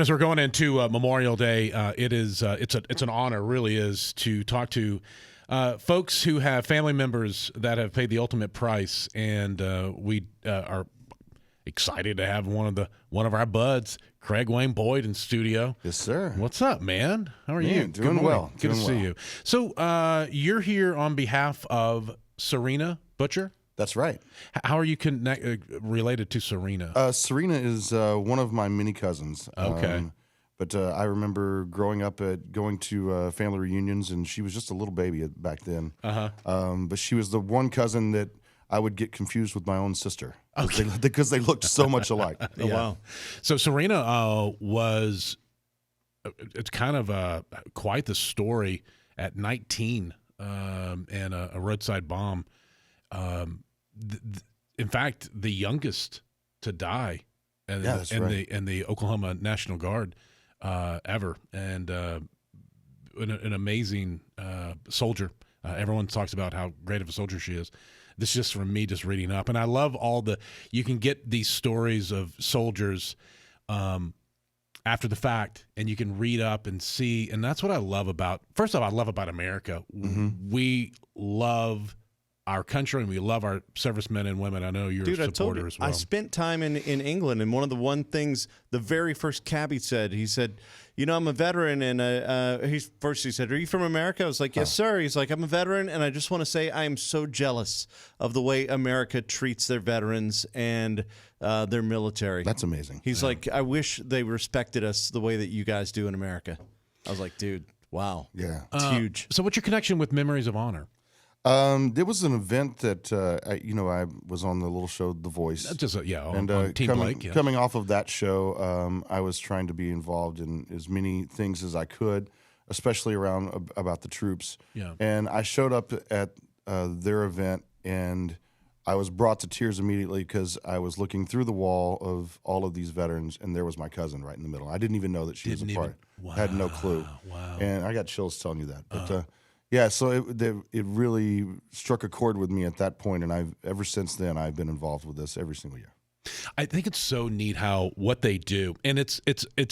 As we're going into Memorial Day, it's an honor, really is, to talk to folks who have family members that have paid the ultimate price, and we are excited to have one of our buds, Craig Wayne Boyd, in studio. Yes, sir. What's up, man? How are you? Doing well. Good to see you. So you're here on behalf of Sarina Butcher? That's right. How are you related to Sarina? Sarina is one of my mini cousins. Okay. But I remember growing up going to family reunions, and she was just a little baby back then. But she was the one cousin that I would get confused with my own sister because they looked so much alike. Oh, wow. So Sarina it's kind of quite the story at 19 and a roadside bomb. In fact, the youngest to die in the Oklahoma National Guard ever, and an amazing soldier. Everyone talks about how great of a soldier she is. This is just from me just reading up, and I love you can get these stories of soldiers after the fact, and you can read up and see, and that's what I love about. First of all, I love about America. Mm-hmm. We love our country, and we love our servicemen and women. I know you're a supporter as well. I spent time in England, and one of the things, the very first cabbie said, I'm a veteran, and he said, "Are you from America?" I was like, "Yes, sir." He's like, "I'm a veteran, and I just want to say I am so jealous of the way America treats their veterans and their military." That's amazing. He's like, "I wish they respected us the way that you guys do in America." I was like, "Dude, wow, yeah, it's huge." So, what's your connection with Memories of Honor? There was an event that I was on the little show The Voice. On Team Blake. Yeah. Coming off of that show, I was trying to be involved in as many things as I could, especially around about the troops. Yeah. And I showed up at their event, and I was brought to tears immediately because I was looking through the wall of all of these veterans, and there was my cousin right in the middle. I didn't even know that she was a part. Wow. I had no clue. Wow. And I got chills telling you that. But yeah, so it really struck a chord with me at that point, and ever since then I've been involved with this every single year. I think it's so neat what they do, and it's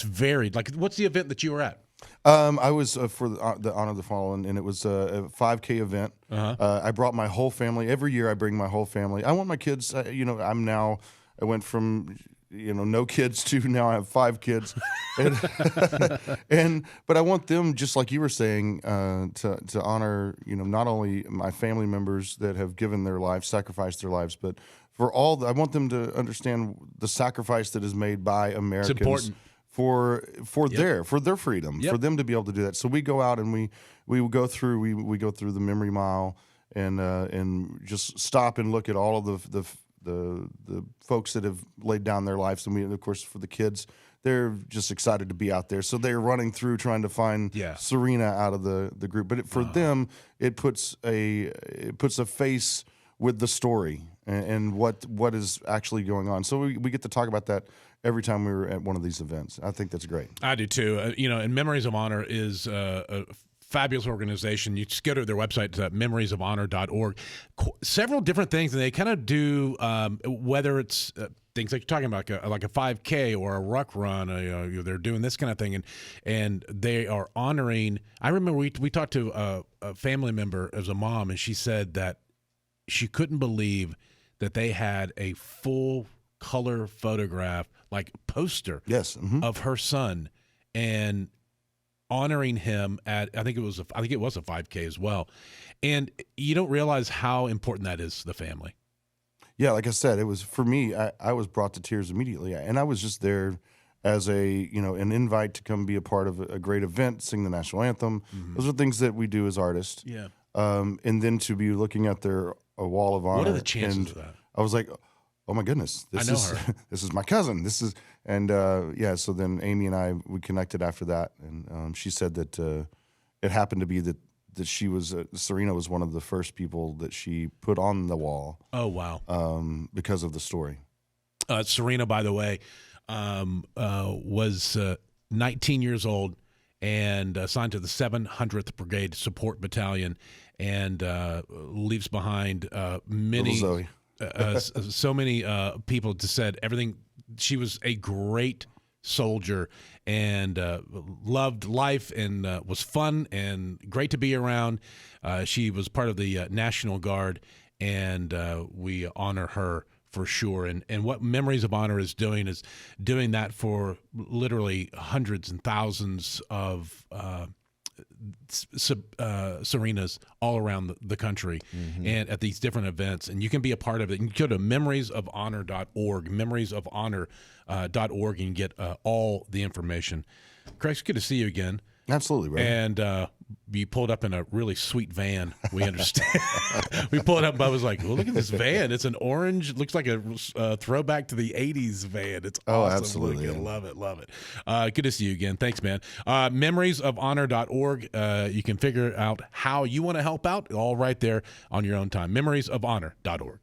varied. Like, what's the event that you were at? I was for the Honor of the Fallen, and it was a 5K event. I brought my whole family. Every year I bring my whole family. I want my kids. I went from no kids to now I have 5 kids, but I want them, just like you were saying, to honor not only my family members that have given their lives, sacrificed their lives, but I want them to understand the sacrifice that is made by Americans for their freedom, for them to be able to do that. So we go out and we go through the memory mile and just stop and look at all of the folks that have laid down their lives, and of course, for the kids, they're just excited to be out there. So they're running through trying to find Sarina out of the group. But for them, it puts a face with the story and what is actually going on. So we get to talk about that every time we were at one of these events. I think that's great. I do too. And Memories of Honor is a fabulous organization. You just go to their website, memoriesofhonor.org. Several different things, and they kind of do whether it's things like you're talking about, like a 5K or a ruck run. They're doing this kind of thing, and they are honoring. I remember we talked to a family member as a mom, and she said that she couldn't believe that they had a full color photograph, like poster, of her son, and honoring him at I think it was a 5K as well. And you don't realize how important that is to the family. Yeah, like I said, it was for me. I was brought to tears immediately, and I was just there as an invite to come be a part of a great event, sing the national anthem. Mm-hmm. Those are things that we do as artists. Yeah. And then to be looking at their wall of honor. What are the chances of that? I was like, oh my goodness, this is my cousin. So then Amy and we connected after that, and she said that it happened to be that she was Sarina was one of the first people that she put on the wall. Oh wow! Because of the story. Sarina, by the way, was 19 years old and assigned to the 700th Brigade Support Battalion, and leaves behind many. Little Zoe. So many people just said everything. She was a great soldier and loved life and was fun and great to be around. She was part of the National Guard, and we honor her for sure. And what Memories of Honor is doing that for literally hundreds and thousands of Sarinas all around the country and at these different events. And you can be a part of it. You can go to memoriesofhonor.org, memoriesofhonor.org, and get all the information. Craig, it's good to see you again. Absolutely, right. And you pulled up in a really sweet van. We understand. We pulled up, and I was like, well, look at this van. It's an orange, looks like a throwback to the 80s van. It's awesome. Absolutely. Looking. Love it. Good to see you again. Thanks, man. Memoriesofhonor.org. You can figure out how you want to help out, all right there on your own time. Memoriesofhonor.org.